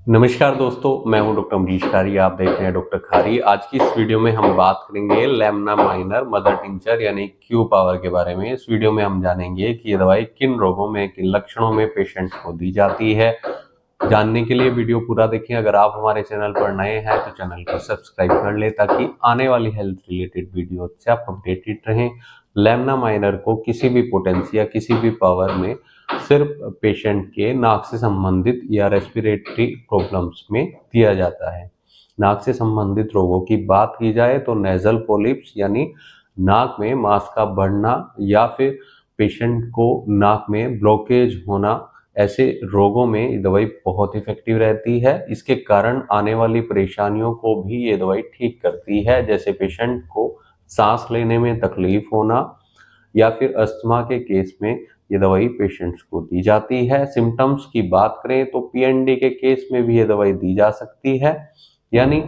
नमस्कार दोस्तों, मैं हूं डॉक्टर अमरीश खारी। आप देख रहे हैं डॉक्टर खारी। आज की इस वीडियो में हम बात करेंगे लेमना माइनर मदर टिंचर यानी क्यू पावर के बारे में। इस वीडियो में हम जानेंगे कि ये दवाई किन रोगों में, किन लक्षणों में पेशेंट्स को दी जाती है। जानने के लिए वीडियो पूरा देखें। अगर आप हमारे चैनल पर नए हैं तो चैनल को सब्सक्राइब कर लें ताकि आने वाली हेल्थ रिलेटेड वीडियो से आप अपडेटेड रहें। लेमना माइनर को किसी भी पोटेंसी या किसी भी पावर में सिर्फ पेशेंट के नाक से संबंधित या रेस्पिरेटरी प्रॉब्लम्स में दिया जाता है। नाक से संबंधित रोगों की बात की जाए तो नेजल पॉलिप्स यानी नाक में मांस का बढ़ना या फिर पेशेंट को नाक में ब्लॉकेज होना, ऐसे रोगों में ये दवाई बहुत इफेक्टिव रहती है। इसके कारण आने वाली परेशानियों को भी ये दवाई ठीक करती है, जैसे पेशेंट को सांस लेने में तकलीफ होना या फिर अस्थमा के केस में ये दवाई पेशेंट्स को दी जाती है। सिम्टम्स की बात करें तो पीएनडी के केस में भी ये दवाई दी जा सकती है, यानी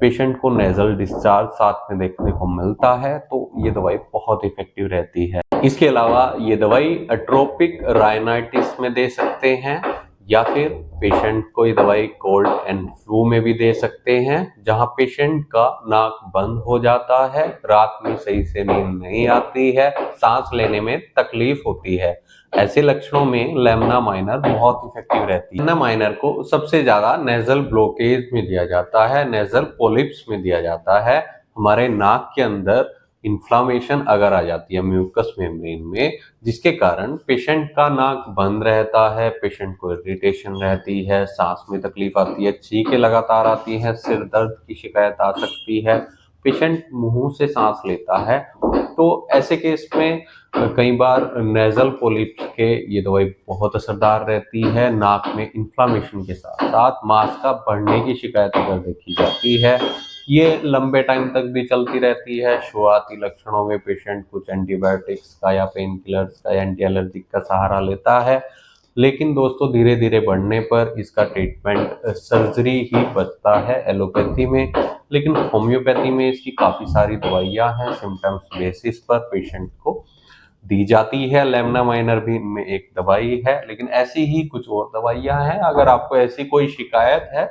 पेशेंट को नेजल डिस्चार्ज साथ में देखने को मिलता है, तो ये दवाई बहुत इफेक्टिव रहती है। इसके अलावा ये दवाई एट्रोपिक राइनाइटिस में दे सकते हैं या फिर पेशेंट को ये दवाई कोल्ड एंड फ्लू में भी दे सकते हैं, जहां पेशेंट का नाक बंद हो जाता है, रात में सही से नींद नहीं आती है, सांस लेने में तकलीफ होती है। ऐसे लक्षणों में लेमना माइनर बहुत इफेक्टिव रहती है। लेमना माइनर को सबसे ज्यादा नेजल ब्लॉकेज में दिया जाता है, नेजल पॉलिप्स में दिया जाता है। हमारे नाक के अंदर इन्फ्लामेशन अगर आ जाती है म्यूकस मेम्ब्रेन में, जिसके कारण पेशेंट का नाक बंद रहता है, पेशेंट को इरिटेशन रहती है, सांस में तकलीफ आती है, छींकें लगातार आती हैं, सिर दर्द की शिकायत आ सकती है, पेशेंट मुंह से सांस लेता है, तो ऐसे केस में कई बार नेजल पॉलिप्स के ये दवाई बहुत असरदार रहती है। नाक में इन्फ्लामेशन के साथ साथ मांस का बढ़ने की शिकायत अगर देखी जाती है, ये लंबे टाइम तक भी चलती रहती है। शुरुआती लक्षणों में पेशेंट कुछ एंटीबायोटिक्स का या पेन किलर्स का या एंटी एलर्जिक का सहारा लेता है, लेकिन दोस्तों धीरे धीरे बढ़ने पर इसका ट्रीटमेंट सर्जरी ही बचता है एलोपैथी में। लेकिन होम्योपैथी में इसकी काफ़ी सारी दवाइयाँ हैं, सिम्टम्स बेसिस पर पेशेंट को दी जाती है। लेमना माइनर भी इनमें एक दवाई है, लेकिन ऐसी ही कुछ और दवाइयाँ हैं। अगर आपको ऐसी कोई शिकायत है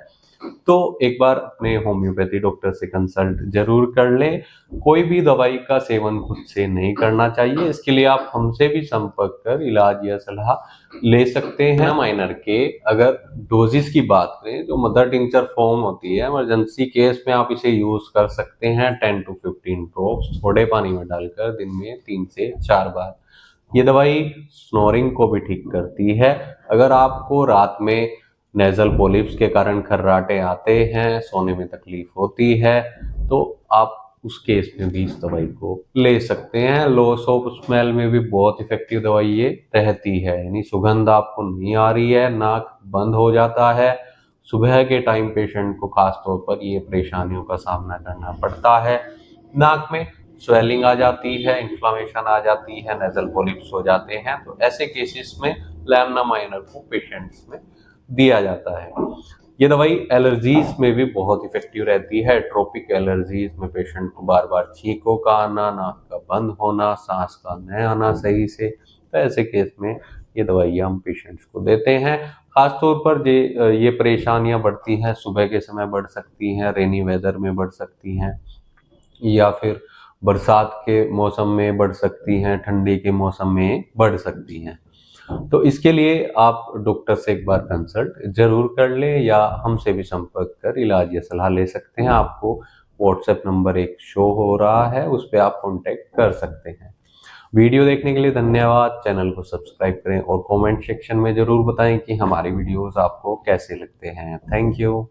तो एक बार अपने होम्योपैथी डॉक्टर से कंसल्ट जरूर कर लें। कोई भी दवाई का सेवन खुद से नहीं करना चाहिए। इसके लिए आप हमसे भी संपर्क कर इलाज या सलाह ले सकते हैं। माइनर के अगर डोजेस की बात करें, जो मदर टिंचर फॉर्म होती है, इमरजेंसी केस में आप इसे यूज कर सकते हैं 10 to 15 ड्रॉप्स थोड़े पानी में डालकर दिन में 3 से 4 बार। ये दवाई स्नोरिंग को भी ठीक करती है। अगर आपको रात में नेजल पॉलिप्स के कारण खर्राटे आते हैं, सोने में तकलीफ होती है, तो आप उस केस में भी इस दवाई को ले सकते हैं। लॉस ऑफ स्मेल में भी बहुत इफेक्टिव दवाई ये रहती है, यानी सुगंध आपको नहीं आ रही है, नाक बंद हो जाता है। सुबह के टाइम पेशेंट को खास तौर पर ये परेशानियों का सामना करना पड़ता है। नाक में स्वेलिंग आ जाती है, इन्फ्लामेशन आ जाती है, नेजल पॉलिप्स हो जाते हैं, तो ऐसे केसेस में लेमना माइनर को पेशेंट्स में दिया जाता है। ये दवाई एलर्जीज में भी बहुत इफेक्टिव रहती है। ट्रॉपिक एलर्जीज में पेशेंट को बार बार छींकों का आना, नाक का बंद होना, सांस का न आना सही से, तो ऐसे केस में ये दवाइयाँ हम पेशेंट्स को देते हैं। खासतौर पर ये परेशानियां बढ़ती हैं, सुबह के समय बढ़ सकती हैं, रेनी वेदर में बढ़ सकती हैं, या फिर बरसात के मौसम में बढ़ सकती हैं, ठंडी के मौसम में बढ़ सकती हैं। तो इसके लिए आप डॉक्टर से एक बार कंसल्ट जरूर कर लें या हमसे भी संपर्क कर इलाज या सलाह ले सकते हैं। आपको व्हाट्सएप नंबर एक शो हो रहा है, उस पर आप कांटेक्ट कर सकते हैं। वीडियो देखने के लिए धन्यवाद। चैनल को सब्सक्राइब करें और कमेंट सेक्शन में जरूर बताएं कि हमारे वीडियोस आपको कैसे लगते हैं। Thank you.